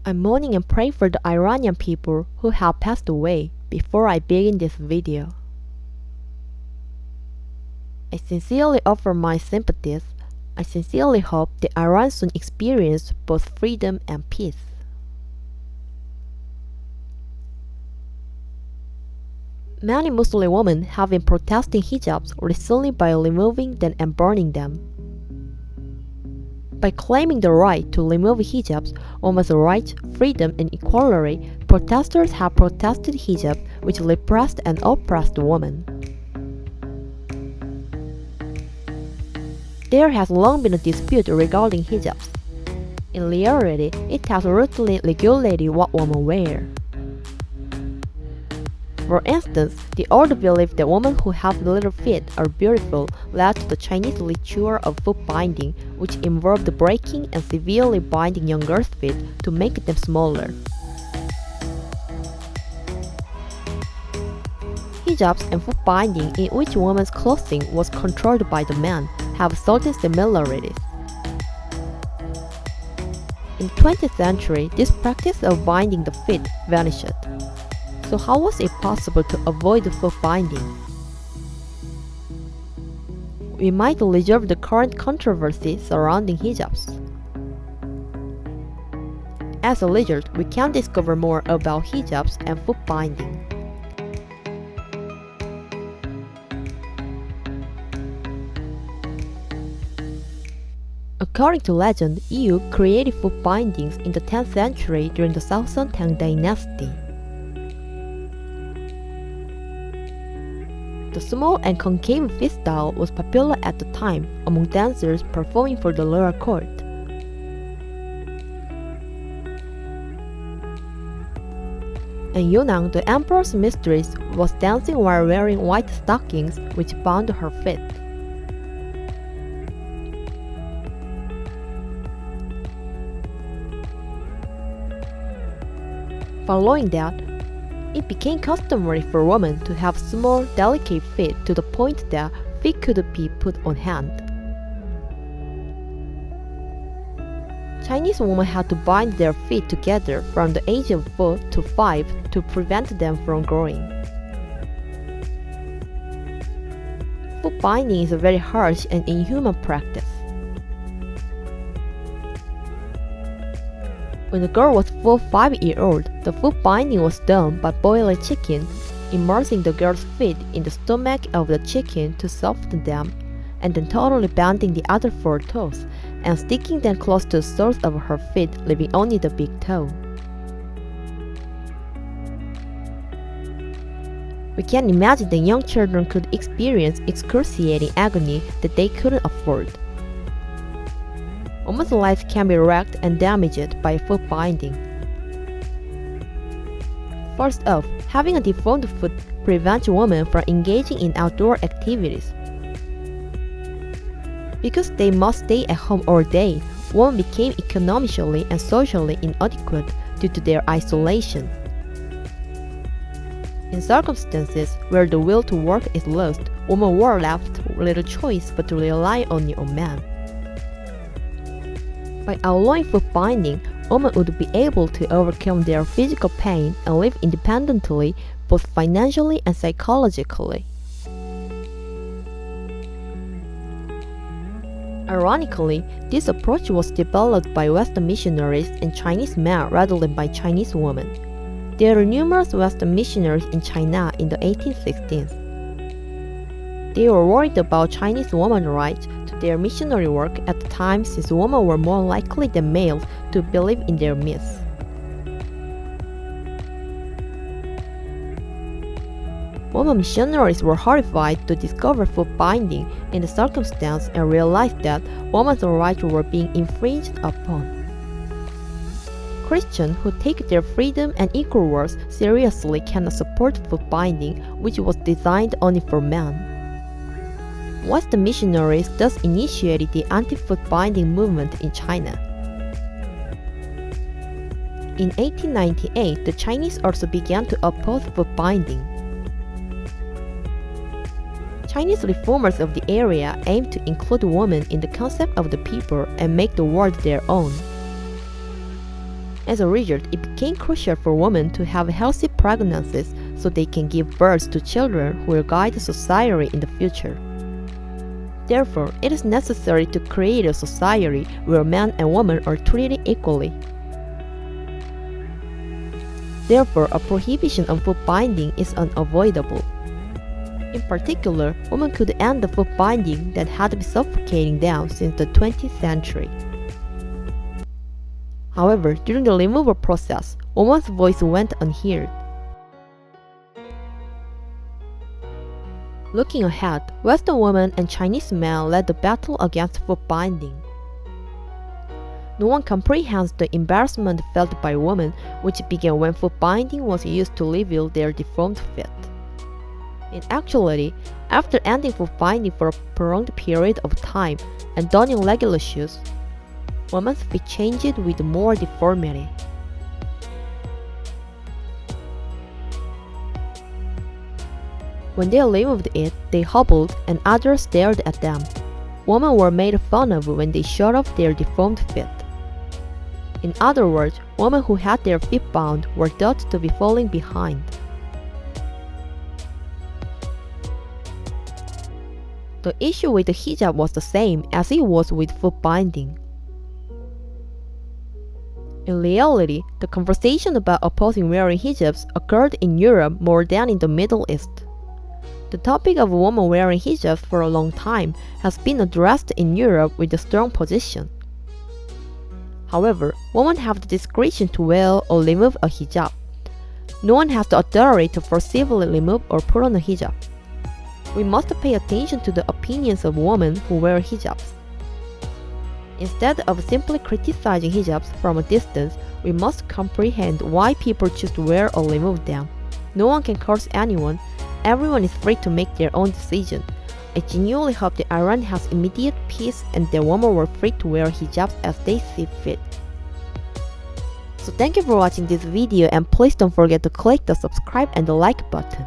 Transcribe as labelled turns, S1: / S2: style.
S1: I'm mourning and praying for the Iranian people who have passed away before I begin this video. I sincerely offer my sympathies. I sincerely hope the Iran soon experience both freedom and peace. Many Muslim women have been protesting hijabs recently by removing them and burning them. By claiming the right to remove hijabs, women's rights, freedom, and equality, protesters have protested hijab, which repressed and oppressed women. There has long been a dispute regarding hijabs. In reality, it has routinely regulated what women wear. For instance, the old belief that women who have little feet are beautiful led to the Chinese ritual of foot binding, which involved breaking and severely binding young girls' feet to make them smaller. Hijabs and foot binding, in which women's clothing was controlled by the men, have certain similarities. In the 20th century, this practice of binding the feet vanished. So how was it possible to avoid the foot binding? We might reserve the current controversy surrounding hijabs. As a result, we can discover more about hijabs and foot binding. According to legend, EU created foot bindings in the 10th century during the Southern Tang Dynasty. The small and concave feet style was popular at the time among dancers performing for the royal court. In Yunnan, the emperor's mistress was dancing while wearing white stockings which bound her feet. Following that, it became customary for women to have small, delicate feet to the point that feet could be put on hand. Chinese women had to bind their feet together from the age of 4 to 5 to prevent them from growing. Foot binding is a very harsh and inhuman practice. When the girl was 4-5-year-old, the foot binding was done by boiling chicken, immersing the girl's feet in the stomach of the chicken to soften them, and then totally bending the other 4 toes, and sticking them close to the soles of her feet, leaving only the big toe. We can imagine that young children could experience excruciating agony that they couldn't afford. Women's lives can be wrecked and damaged by foot binding. First off, having a deformed foot prevents women from engaging in outdoor activities. Because they must stay at home all day, women became economically and socially inadequate due to their isolation. In circumstances where the will to work is lost, women were left with little choice but to rely only on men. By allowing foot binding, women would be able to overcome their physical pain and live independently, both financially and psychologically. Ironically, this approach was developed by Western missionaries and Chinese men rather than by Chinese women. There were numerous Western missionaries in China in the 1860s. They were worried about Chinese women's rights to their missionary work at the time, since women were more likely than males to believe in their myths. Women missionaries were horrified to discover foot binding in the circumstance and realized that women's rights were being infringed upon. Christians who take their freedom and equal worth seriously cannot support foot binding, which was designed only for men. Western missionaries thus initiated the anti-foot binding movement in China. In 1898, the Chinese also began to oppose foot binding. Chinese reformers of the area aimed to include women in the concept of the people and make the world their own. As a result, it became crucial for women to have healthy pregnancies so they can give birth to children who will guide society in the future. Therefore, it is necessary to create a society where men and women are treated equally. Therefore, a prohibition of foot binding is unavoidable. In particular, women could end the foot binding that had been suffocating them since the 20th century. However, during the removal process, women's voice went unheard. Looking ahead, Western women and Chinese men led the battle against foot binding. No one comprehends the embarrassment felt by women, which began when foot binding was used to reveal their deformed feet. In actuality, after ending foot binding for a prolonged period of time and donning regular shoes, women's feet changed with more deformity. When they removed it, they hobbled and others stared at them. Women were made fun of when they showed off their deformed feet. In other words, women who had their feet bound were thought to be falling behind. The issue with the hijab was the same as it was with foot binding. In reality, the conversation about opposing wearing hijabs occurred in Europe more than in the Middle East. The topic of women wearing hijabs for a long time has been addressed in Europe with a strong position. However, women have the discretion to wear or remove a hijab. No one has the authority to forcibly remove or put on a hijab. We must pay attention to the opinions of women who wear hijabs. Instead of simply criticizing hijabs from a distance, we must comprehend why people choose to wear or remove them. No one can curse anyone. Everyone is free to make their own decision. I genuinely hope that Iran has immediate peace and that women were free to wear hijabs as they see fit. So thank you for watching this video, and please don't forget to click the subscribe and the like button.